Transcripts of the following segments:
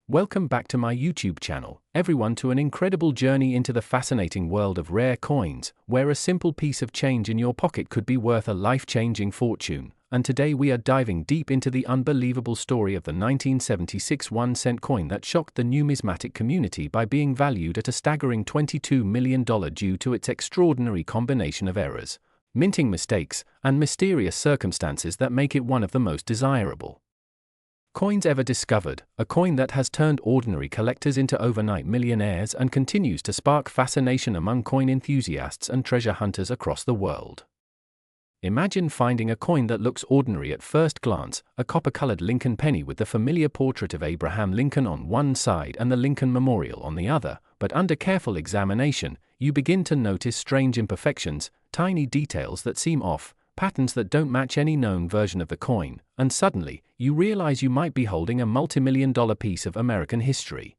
Welcome back to my YouTube channel, everyone, to an incredible journey into the fascinating world of rare coins, where a simple piece of change in your pocket could be worth a life-changing fortune. And today we are diving deep into the unbelievable story of the 1976 1-cent coin that shocked the numismatic community by being valued at a staggering $22 million due to its extraordinary combination of errors, minting mistakes, and mysterious circumstances that make it one of the most desirable coins ever discovered, a coin that has turned ordinary collectors into overnight millionaires and continues to spark fascination among coin enthusiasts and treasure hunters across the world. Imagine finding a coin that looks ordinary at first glance, a copper-colored Lincoln penny with the familiar portrait of Abraham Lincoln on one side and the Lincoln Memorial on the other, but under careful examination, you begin to notice strange imperfections, tiny details that seem off, patterns that don't match any known version of the coin, and suddenly, you realize you might be holding a multi-million-dollar piece of American history.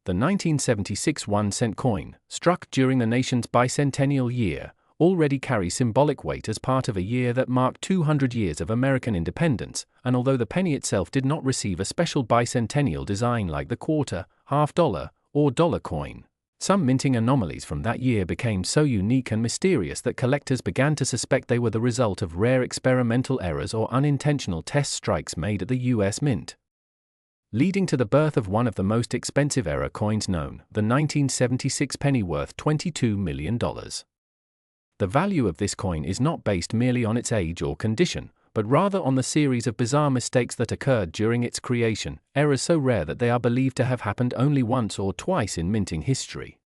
The 1976 1-cent coin, struck during the nation's bicentennial year, already carries symbolic weight as part of a year that marked 200 years of American independence, and although the penny itself did not receive a special bicentennial design like the quarter, half-dollar, or dollar coin, some minting anomalies from that year became so unique and mysterious that collectors began to suspect they were the result of rare experimental errors or unintentional test strikes made at the U.S. Mint, leading to the birth of one of the most expensive error coins known, the 1976 penny worth $22 million. The value of this coin is not based merely on its age or condition, but rather on the series of bizarre mistakes that occurred during its creation, errors so rare that they are believed to have happened only once or twice in minting history.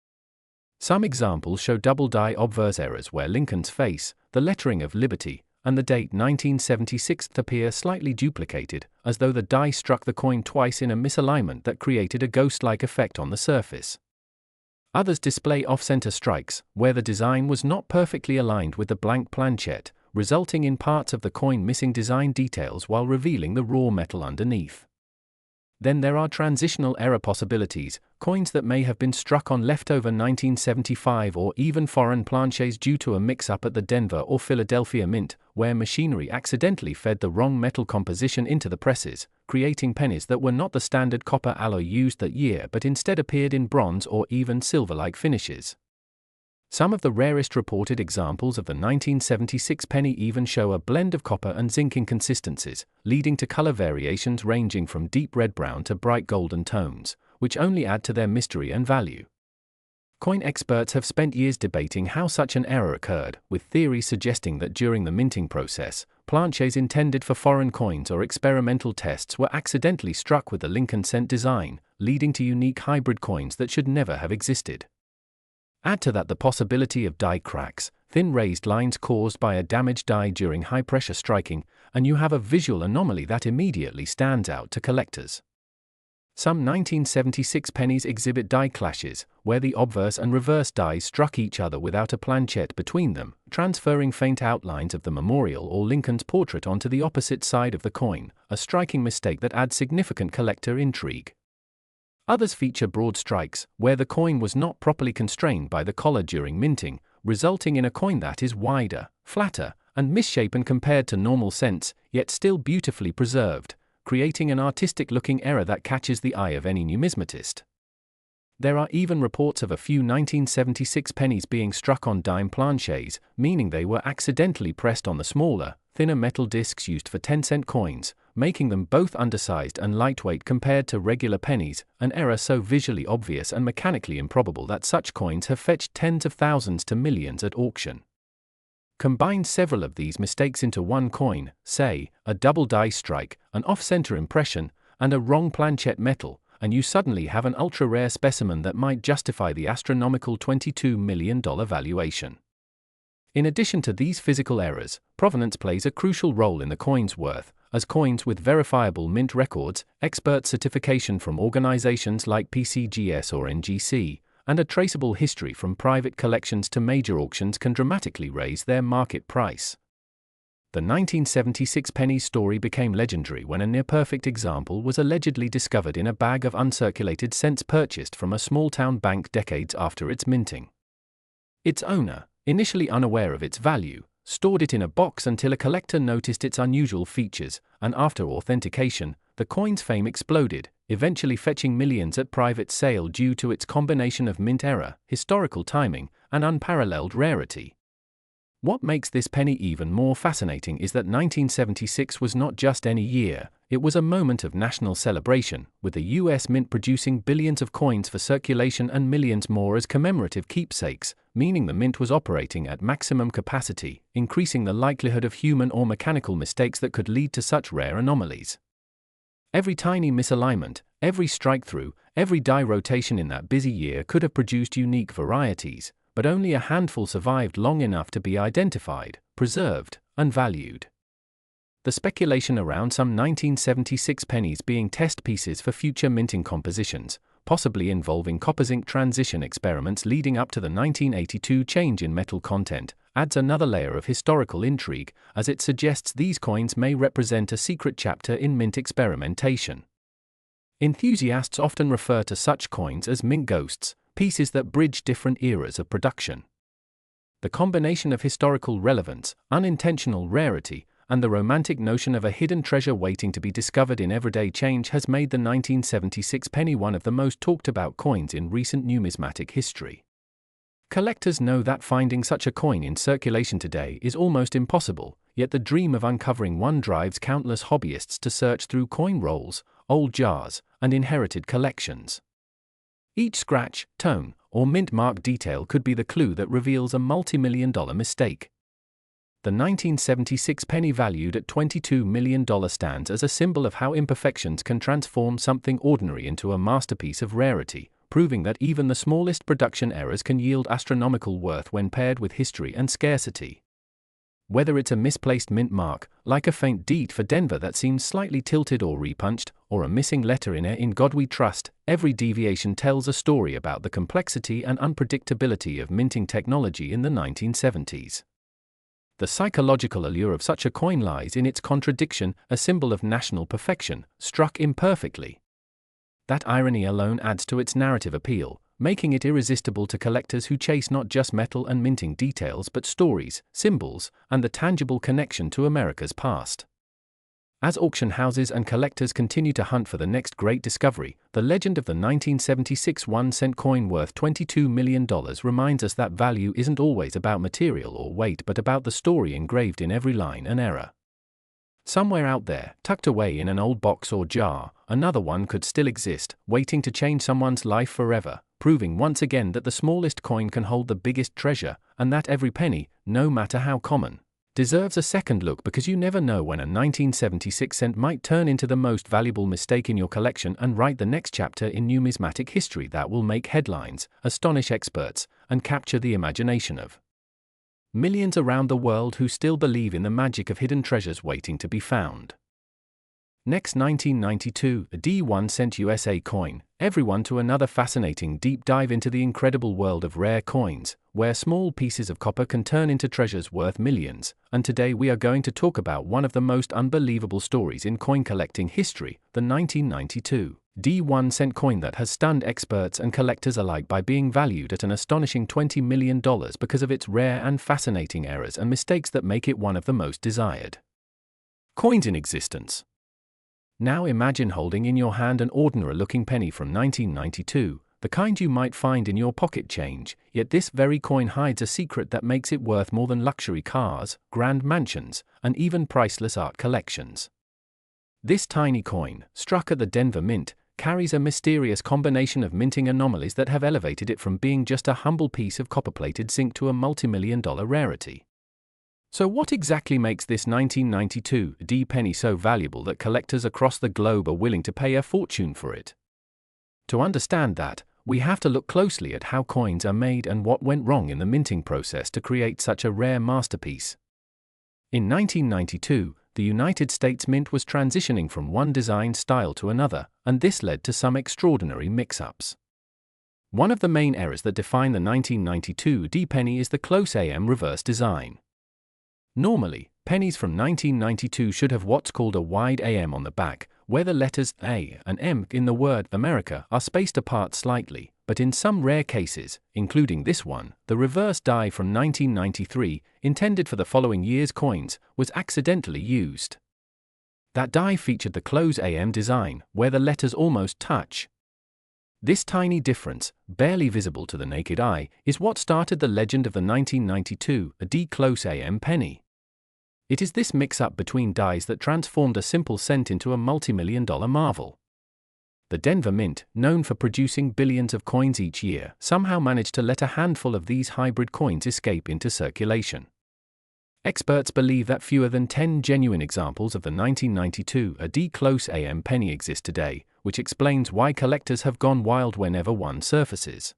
Some examples show double die obverse errors where Lincoln's face, the lettering of Liberty, and the date 1976 appear slightly duplicated, as though the die struck the coin twice in a misalignment that created a ghost-like effect on the surface. Others display off-center strikes, where the design was not perfectly aligned with the blank planchet, resulting in parts of the coin missing design details while revealing the raw metal underneath. Then there are transitional error possibilities, coins that may have been struck on leftover 1975 or even foreign planchets due to a mix-up at the Denver or Philadelphia Mint, where machinery accidentally fed the wrong metal composition into the presses, creating pennies that were not the standard copper alloy used that year but instead appeared in bronze or even silver-like finishes. Some of the rarest reported examples of the 1976 penny even show a blend of copper and zinc inconsistencies, leading to color variations ranging from deep red-brown to bright golden tones, which only add to their mystery and value. Coin experts have spent years debating how such an error occurred, with theories suggesting that during the minting process, planchets intended for foreign coins or experimental tests were accidentally struck with the Lincoln cent design, leading to unique hybrid coins that should never have existed. Add to that the possibility of die cracks, thin raised lines caused by a damaged die during high-pressure striking, and you have a visual anomaly that immediately stands out to collectors. Some 1976 pennies exhibit die clashes, where the obverse and reverse dies struck each other without a planchet between them, transferring faint outlines of the memorial or Lincoln's portrait onto the opposite side of the coin, a striking mistake that adds significant collector intrigue. Others feature broad strikes, where the coin was not properly constrained by the collar during minting, resulting in a coin that is wider, flatter, and misshapen compared to normal cents, yet still beautifully preserved, creating an artistic-looking error that catches the eye of any numismatist. There are even reports of a few 1976 pennies being struck on dime planchets, meaning they were accidentally pressed on the smaller, thinner metal discs used for 10-cent coins, making them both undersized and lightweight compared to regular pennies, an error so visually obvious and mechanically improbable that such coins have fetched tens of thousands to millions at auction. Combine several of these mistakes into one coin, say, a double die strike, an off-center impression, and a wrong planchet metal, and you suddenly have an ultra-rare specimen that might justify the astronomical $22 million valuation. In addition to these physical errors, provenance plays a crucial role in the coin's worth, as coins with verifiable mint records, expert certification from organizations like PCGS or NGC, and a traceable history from private collections to major auctions can dramatically raise their market price. The 1976 penny story became legendary when a near-perfect example was allegedly discovered in a bag of uncirculated cents purchased from a small-town bank decades after its minting. Its owner, initially unaware of its value, stored it in a box until a collector noticed its unusual features, and after authentication, the coin's fame exploded, eventually fetching millions at private sale due to its combination of mint error, historical timing, and unparalleled rarity. What makes this penny even more fascinating is that 1976 was not just any year, it was a moment of national celebration, with the US Mint producing billions of coins for circulation and millions more as commemorative keepsakes, meaning the mint was operating at maximum capacity, increasing the likelihood of human or mechanical mistakes that could lead to such rare anomalies. Every tiny misalignment, every strike-through, every die rotation in that busy year could have produced unique varieties, but only a handful survived long enough to be identified, preserved, and valued. The speculation around some 1976 pennies being test pieces for future minting compositions, possibly involving copper-zinc transition experiments leading up to the 1982 change in metal content, adds another layer of historical intrigue, as it suggests these coins may represent a secret chapter in mint experimentation. Enthusiasts often refer to such coins as mint ghosts, pieces that bridge different eras of production. The combination of historical relevance, unintentional rarity, and the romantic notion of a hidden treasure waiting to be discovered in everyday change has made the 1976 penny one of the most talked about coins in recent numismatic history. Collectors know that finding such a coin in circulation today is almost impossible, yet the dream of uncovering one drives countless hobbyists to search through coin rolls, old jars, and inherited collections. Each scratch, tone, or mint mark detail could be the clue that reveals a multi-million-dollar mistake. The 1976 penny valued at $22 million stands as a symbol of how imperfections can transform something ordinary into a masterpiece of rarity, proving that even the smallest production errors can yield astronomical worth when paired with history and scarcity. Whether it's a misplaced mint mark, like a faint deed for Denver that seems slightly tilted or repunched, or a missing letter in "In God We Trust," every deviation tells a story about the complexity and unpredictability of minting technology in the 1970s. The psychological allure of such a coin lies in its contradiction, a symbol of national perfection, struck imperfectly. That irony alone adds to its narrative appeal, making it irresistible to collectors who chase not just metal and minting details but stories, symbols, and the tangible connection to America's past. As auction houses and collectors continue to hunt for the next great discovery, the legend of the 1976 1-cent coin worth $22 million reminds us that value isn't always about material or weight but about the story engraved in every line and error. Somewhere out there, tucked away in an old box or jar, another one could still exist, waiting to change someone's life forever, proving once again that the smallest coin can hold the biggest treasure, and that every penny, no matter how common, deserves a second look, because you never know when a 1976 cent might turn into the most valuable mistake in your collection and write the next chapter in numismatic history that will make headlines, astonish experts, and capture the imagination of millions around the world who still believe in the magic of hidden treasures waiting to be found. Next, 1992, a D1-cent USA coin, everyone to another fascinating deep dive into the incredible world of rare coins, where small pieces of copper can turn into treasures worth millions, and today we are going to talk about one of the most unbelievable stories in coin collecting history, the 1992 D1-cent coin that has stunned experts and collectors alike by being valued at an astonishing $20 million because of its rare and fascinating errors and mistakes that make it one of the most desired coins in existence. Now imagine holding in your hand an ordinary-looking penny from 1992, the kind you might find in your pocket change, yet this very coin hides a secret that makes it worth more than luxury cars, grand mansions, and even priceless art collections. This tiny coin, struck at the Denver Mint, carries a mysterious combination of minting anomalies that have elevated it from being just a humble piece of copper-plated zinc to a multi-million-dollar rarity. So what exactly makes this 1992 D penny so valuable that collectors across the globe are willing to pay a fortune for it? To understand that, we have to look closely at how coins are made and what went wrong in the minting process to create such a rare masterpiece. In 1992, the United States Mint was transitioning from one design style to another, and this led to some extraordinary mix-ups. One of the main errors that define the 1992 D penny is the close AM reverse design. Normally, pennies from 1992 should have what's called a wide AM on the back, where the letters A and M in the word America are spaced apart slightly, but in some rare cases, including this one, the reverse die from 1993, intended for the following year's coins, was accidentally used. That die featured the close AM design, where the letters almost touch. This tiny difference, barely visible to the naked eye, is what started the legend of the 1992 D close AM penny. It is this mix-up between dies that transformed a simple cent into a multi-million-dollar marvel. The Denver Mint, known for producing billions of coins each year, somehow managed to let a handful of these hybrid coins escape into circulation. Experts believe that fewer than 10 genuine examples of the 1992 D close AM penny exist today, which explains why collectors have gone wild whenever one surfaces.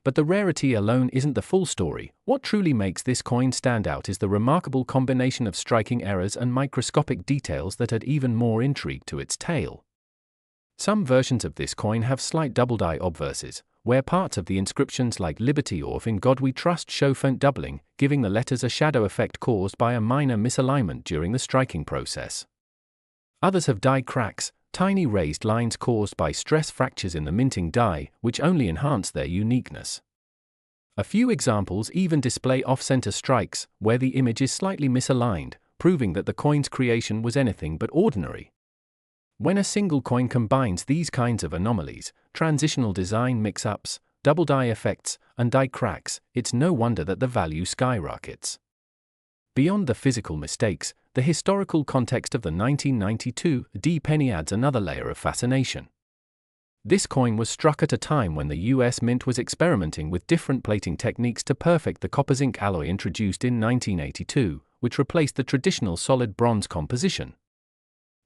But the rarity alone isn't the full story. What truly makes this coin stand out is the remarkable combination of striking errors and microscopic details that add even more intrigue to its tale. Some versions of this coin have slight double-die obverses, where parts of the inscriptions like Liberty or In God We Trust show font doubling, giving the letters a shadow effect caused by a minor misalignment during the striking process. Others have die cracks, tiny raised lines caused by stress fractures in the minting die, which only enhance their uniqueness. A few examples even display off-center strikes, where the image is slightly misaligned, proving that the coin's creation was anything but ordinary. When a single coin combines these kinds of anomalies, transitional design mix-ups, double die effects, and die cracks, it's no wonder that the value skyrockets. Beyond the physical mistakes, the historical context of the 1992 D penny adds another layer of fascination. This coin was struck at a time when the US Mint was experimenting with different plating techniques to perfect the copper zinc alloy introduced in 1982, which replaced the traditional solid bronze composition.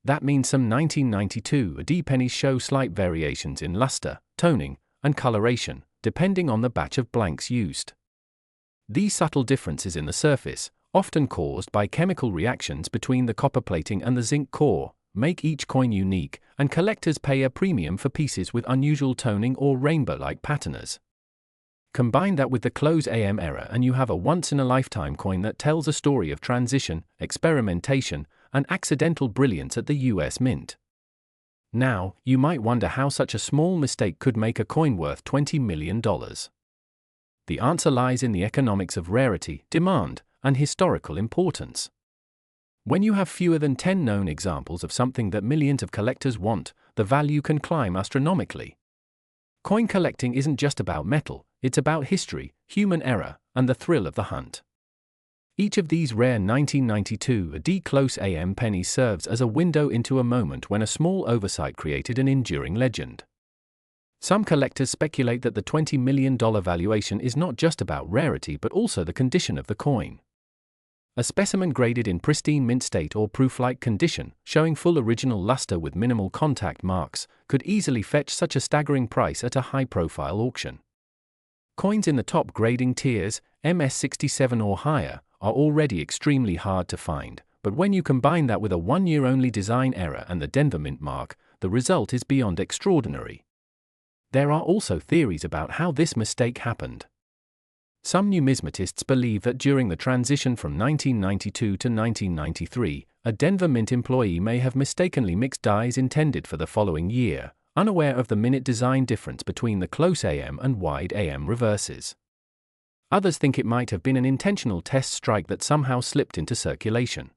That means some 1992 D pennies show slight variations in luster, toning, and coloration, depending on the batch of blanks used. These subtle differences in the surface, often caused by chemical reactions between the copper plating and the zinc core, make each coin unique, and collectors pay a premium for pieces with unusual toning or rainbow-like patinas. Combine that with the close AM error and you have a once-in-a-lifetime coin that tells a story of transition, experimentation, and accidental brilliance at the US Mint. Now, you might wonder how such a small mistake could make a coin worth $20 million. The answer lies in the economics of rarity, demand, and historical importance. When you have fewer than 10 known examples of something that millions of collectors want, the value can climb astronomically. Coin collecting isn't just about metal, it's about history, human error, and the thrill of the hunt. Each of these rare 1992 D close AM pennies serves as a window into a moment when a small oversight created an enduring legend. Some collectors speculate that the $20 million valuation is not just about rarity but also the condition of the coin. A specimen graded in pristine mint state or proof-like condition, showing full original luster with minimal contact marks, could easily fetch such a staggering price at a high-profile auction. Coins in the top grading tiers, MS67 or higher, are already extremely hard to find, but when you combine that with a one-year-only design error and the Denver Mint mark, the result is beyond extraordinary. There are also theories about how this mistake happened. Some numismatists believe that during the transition from 1992 to 1993, a Denver Mint employee may have mistakenly mixed dies intended for the following year, unaware of the minute design difference between the close AM and wide AM reverses. Others think it might have been an intentional test strike that somehow slipped into circulation.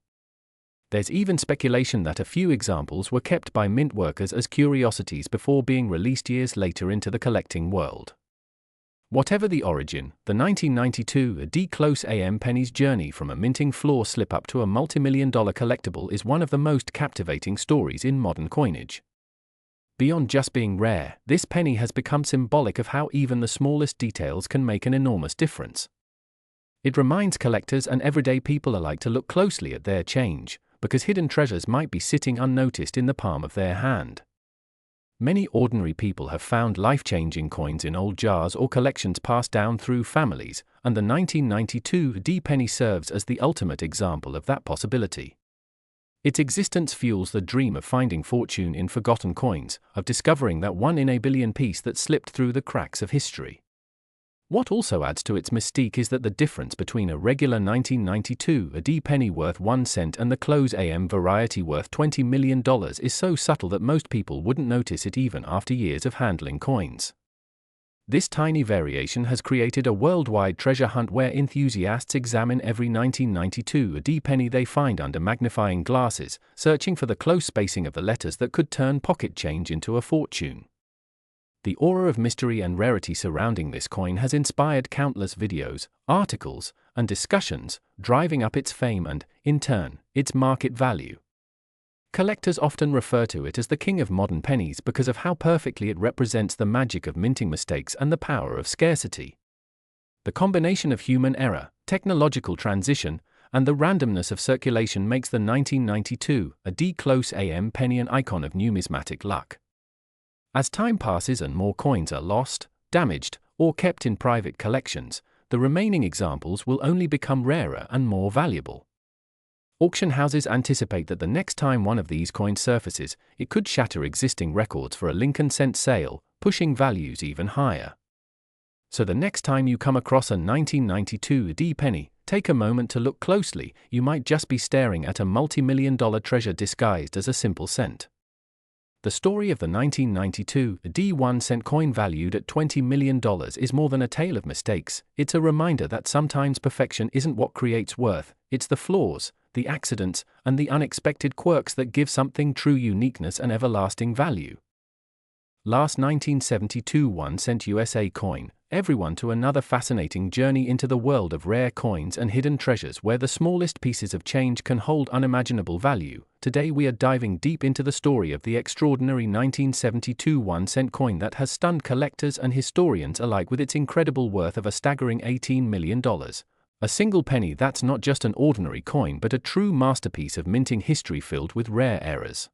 There's even speculation that a few examples were kept by mint workers as curiosities before being released years later into the collecting world. Whatever the origin, the 1992 D close AM penny's journey from a minting floor slip-up to a multi-million-dollar collectible is one of the most captivating stories in modern coinage. Beyond just being rare, this penny has become symbolic of how even the smallest details can make an enormous difference. It reminds collectors and everyday people alike to look closely at their change, because hidden treasures might be sitting unnoticed in the palm of their hand. Many ordinary people have found life-changing coins in old jars or collections passed down through families, and the 1992 D penny serves as the ultimate example of that possibility. Its existence fuels the dream of finding fortune in forgotten coins, of discovering that one in a billion piece that slipped through the cracks of history. What also adds to its mystique is that the difference between a regular 1992 D penny worth 1 cent and the close AM variety worth $20 million is so subtle that most people wouldn't notice it even after years of handling coins. This tiny variation has created a worldwide treasure hunt where enthusiasts examine every 1992 AD penny they find under magnifying glasses, searching for the close spacing of the letters that could turn pocket change into a fortune. The aura of mystery and rarity surrounding this coin has inspired countless videos, articles, and discussions, driving up its fame and, in turn, its market value. Collectors often refer to it as the king of modern pennies because of how perfectly it represents the magic of minting mistakes and the power of scarcity. The combination of human error, technological transition, and the randomness of circulation makes the 1992 AD close AM penny an icon of numismatic luck. As time passes and more coins are lost, damaged, or kept in private collections, the remaining examples will only become rarer and more valuable. Auction houses anticipate that the next time one of these coins surfaces, it could shatter existing records for a Lincoln cent sale, pushing values even higher. So the next time you come across a 1992 AD penny, take a moment to look closely. You might just be staring at a multi-million-dollar treasure disguised as a simple cent. The story of the 1992 AD 1 cent coin valued at $20 million is more than a tale of mistakes. It's a reminder that sometimes perfection isn't what creates worth, it's the flaws, the accidents, and the unexpected quirks that give something true uniqueness and everlasting value. Last 1972 1 cent USA coin, everyone to another fascinating journey into the world of rare coins and hidden treasures where the smallest pieces of change can hold unimaginable value. Today we are diving deep into the story of the extraordinary 1972 1 cent coin that has stunned collectors and historians alike with its incredible worth of a staggering $18 million. A single penny that's not just an ordinary coin but a true masterpiece of minting history filled with rare errors,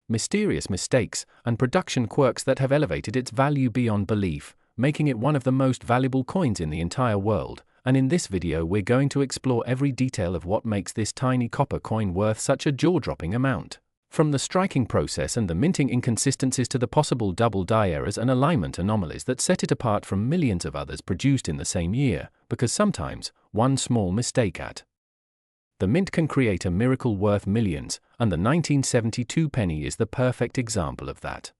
mysterious mistakes, and production quirks that have elevated its value beyond belief, making it one of the most valuable coins in the entire world. And in this video we're going to explore every detail of what makes this tiny copper coin worth such a jaw-dropping amount. From the striking process and the minting inconsistencies to the possible double die errors and alignment anomalies that set it apart from millions of others produced in the same year, because sometimes, one small mistake at the mint can create a miracle worth millions, and the 1972 penny is the perfect example of that.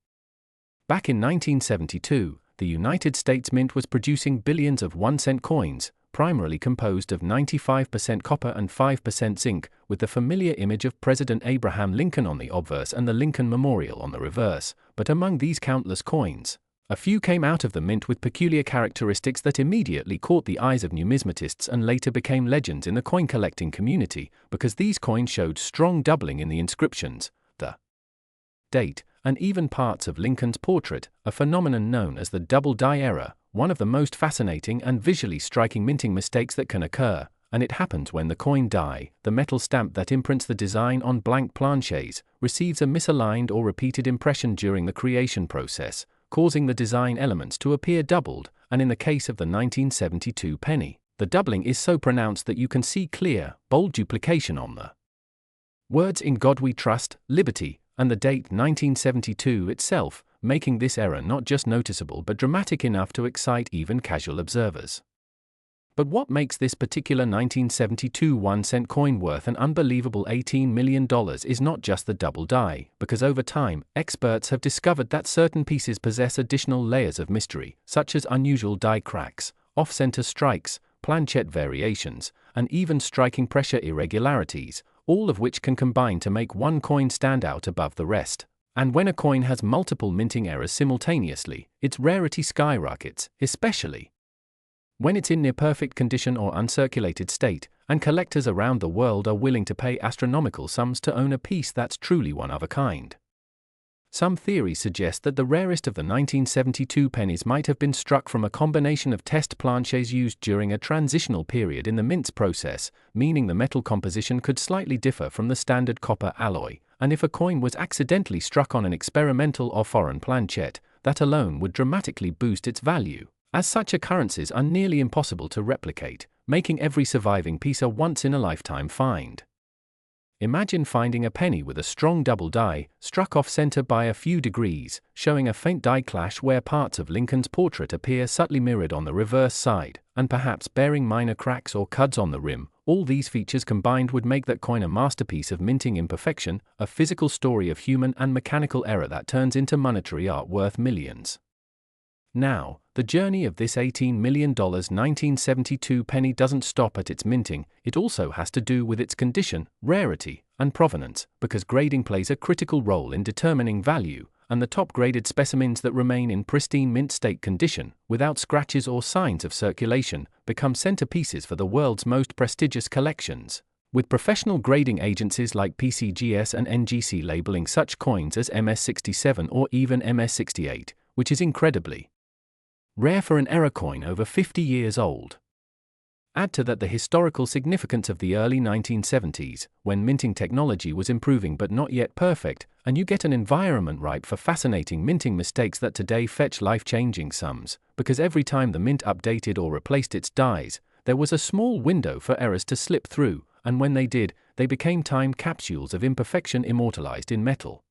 Back in 1972, the United States Mint was producing billions of 1 cent coins, primarily composed of 95% copper and 5% zinc, with the familiar image of President Abraham Lincoln on the obverse and the Lincoln Memorial on the reverse. But among these countless coins, a few came out of the mint with peculiar characteristics that immediately caught the eyes of numismatists and later became legends in the coin collecting community, because these coins showed strong doubling in the inscriptions, the date, and even parts of Lincoln's portrait, a phenomenon known as the double die error, one of the most fascinating and visually striking minting mistakes that can occur, and it happens when the coin die, the metal stamp that imprints the design on blank planchets, receives a misaligned or repeated impression during the creation process, causing the design elements to appear doubled, and in the case of the 1972 penny, the doubling is so pronounced that you can see clear, bold duplication on the words "In God We Trust," "Liberty," and the date 1972 itself, making this error not just noticeable but dramatic enough to excite even casual observers. But what makes this particular 1972 1 cent coin worth an unbelievable $18 million is not just the double die, because over time, experts have discovered that certain pieces possess additional layers of mystery, such as unusual die cracks, off-center strikes, planchette variations, and even striking pressure irregularities, all of which can combine to make one coin stand out above the rest. And when a coin has multiple minting errors simultaneously, its rarity skyrockets, especially when it's in near-perfect condition or uncirculated state, and collectors around the world are willing to pay astronomical sums to own a piece that's truly one of a kind. Some theories suggest that the rarest of the 1972 pennies might have been struck from a combination of test planchets used during a transitional period in the mint's process, meaning the metal composition could slightly differ from the standard copper alloy, and if a coin was accidentally struck on an experimental or foreign planchette, that alone would dramatically boost its value, as such occurrences are nearly impossible to replicate, making every surviving piece a once-in-a-lifetime find. Imagine finding a penny with a strong double die, struck off-center by a few degrees, showing a faint die clash where parts of Lincoln's portrait appear subtly mirrored on the reverse side, and perhaps bearing minor cracks or cuds on the rim. All these features combined would make that coin a masterpiece of minting imperfection, a physical story of human and mechanical error that turns into monetary art worth millions. Now, the journey of this $18 million 1972 penny doesn't stop at its minting, it also has to do with its condition, rarity, and provenance, because grading plays a critical role in determining value, and the top-graded specimens that remain in pristine mint state condition, without scratches or signs of circulation, become centerpieces for the world's most prestigious collections, with professional grading agencies like PCGS and NGC labeling such coins as MS67 or even MS68, which is incredibly rare for an error coin over 50 years old. Add to that the historical significance of the early 1970s, when minting technology was improving but not yet perfect, and you get an environment ripe for fascinating minting mistakes that today fetch life-changing sums, because every time the mint updated or replaced its dies, there was a small window for errors to slip through, and when they did, they became time capsules of imperfection immortalized in metal.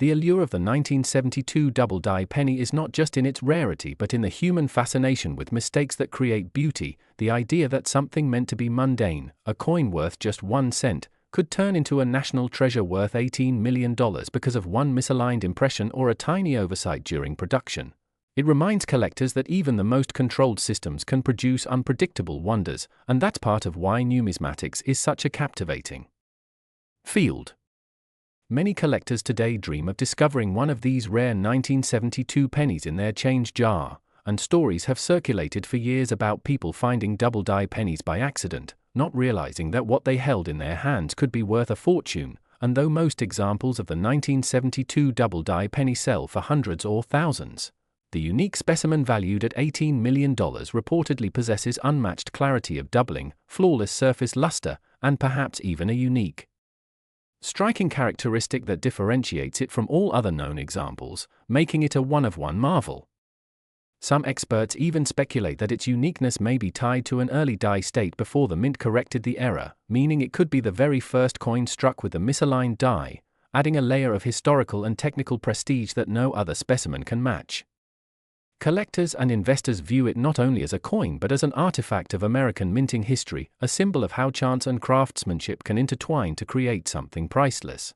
The allure of the 1972 double-die penny is not just in its rarity but in the human fascination with mistakes that create beauty, the idea that something meant to be mundane, a coin worth just 1 cent, could turn into a national treasure worth $18 million because of one misaligned impression or a tiny oversight during production. It reminds collectors that even the most controlled systems can produce unpredictable wonders, and that's part of why numismatics is such a captivating field. Many collectors today dream of discovering one of these rare 1972 pennies in their change jar, and stories have circulated for years about people finding double-die pennies by accident, not realizing that what they held in their hands could be worth a fortune, and though most examples of the 1972 double-die penny sell for hundreds or thousands, the unique specimen valued at $18 million reportedly possesses unmatched clarity of doubling, flawless surface luster, and perhaps even a unique striking characteristic that differentiates it from all other known examples, making it a one-of-one marvel. Some experts even speculate that its uniqueness may be tied to an early die state before the mint corrected the error, meaning it could be the very first coin struck with a misaligned die, adding a layer of historical and technical prestige that no other specimen can match. Collectors and investors view it not only as a coin but as an artifact of American minting history, a symbol of how chance and craftsmanship can intertwine to create something priceless.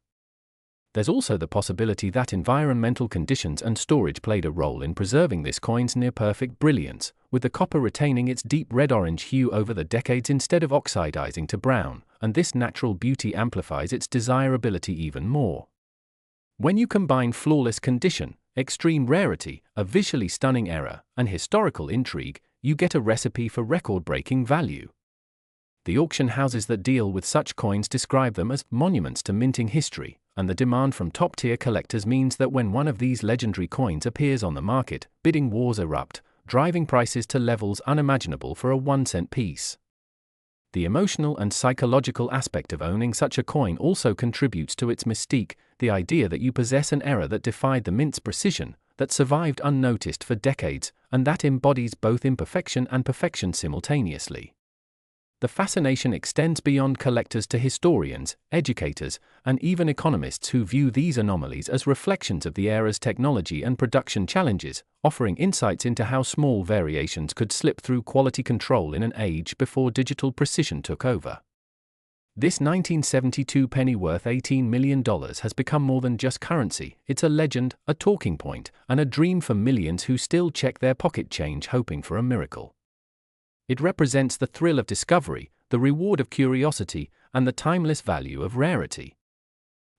There's also the possibility that environmental conditions and storage played a role in preserving this coin's near-perfect brilliance, with the copper retaining its deep red-orange hue over the decades instead of oxidizing to brown, and this natural beauty amplifies its desirability even more. When you combine flawless condition, extreme rarity, a visually stunning error, and historical intrigue, you get a recipe for record-breaking value. The auction houses that deal with such coins describe them as monuments to minting history, and the demand from top-tier collectors means that when one of these legendary coins appears on the market, bidding wars erupt, driving prices to levels unimaginable for a 1-cent piece. The emotional and psychological aspect of owning such a coin also contributes to its mystique, the idea that you possess an error that defied the mint's precision, that survived unnoticed for decades, and that embodies both imperfection and perfection simultaneously. The fascination extends beyond collectors to historians, educators, and even economists who view these anomalies as reflections of the era's technology and production challenges, offering insights into how small variations could slip through quality control in an age before digital precision took over. This 1972 penny worth $18 million has become more than just currency, it's a legend, a talking point, and a dream for millions who still check their pocket change hoping for a miracle. It represents the thrill of discovery, the reward of curiosity, and the timeless value of rarity.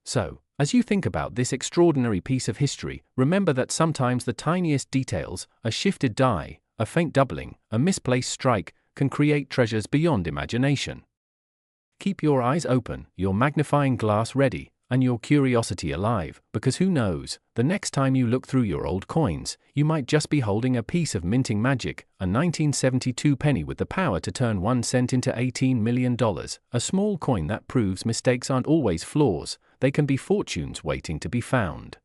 So, as you think about this extraordinary piece of history, remember that sometimes the tiniest details, a shifted die, a faint doubling, a misplaced strike, can create treasures beyond imagination. Keep your eyes open, your magnifying glass ready, and your curiosity alive, because who knows, the next time you look through your old coins, you might just be holding a piece of minting magic, a 1972 penny with the power to turn 1 cent into $18 million, a small coin that proves mistakes aren't always flaws, they can be fortunes waiting to be found.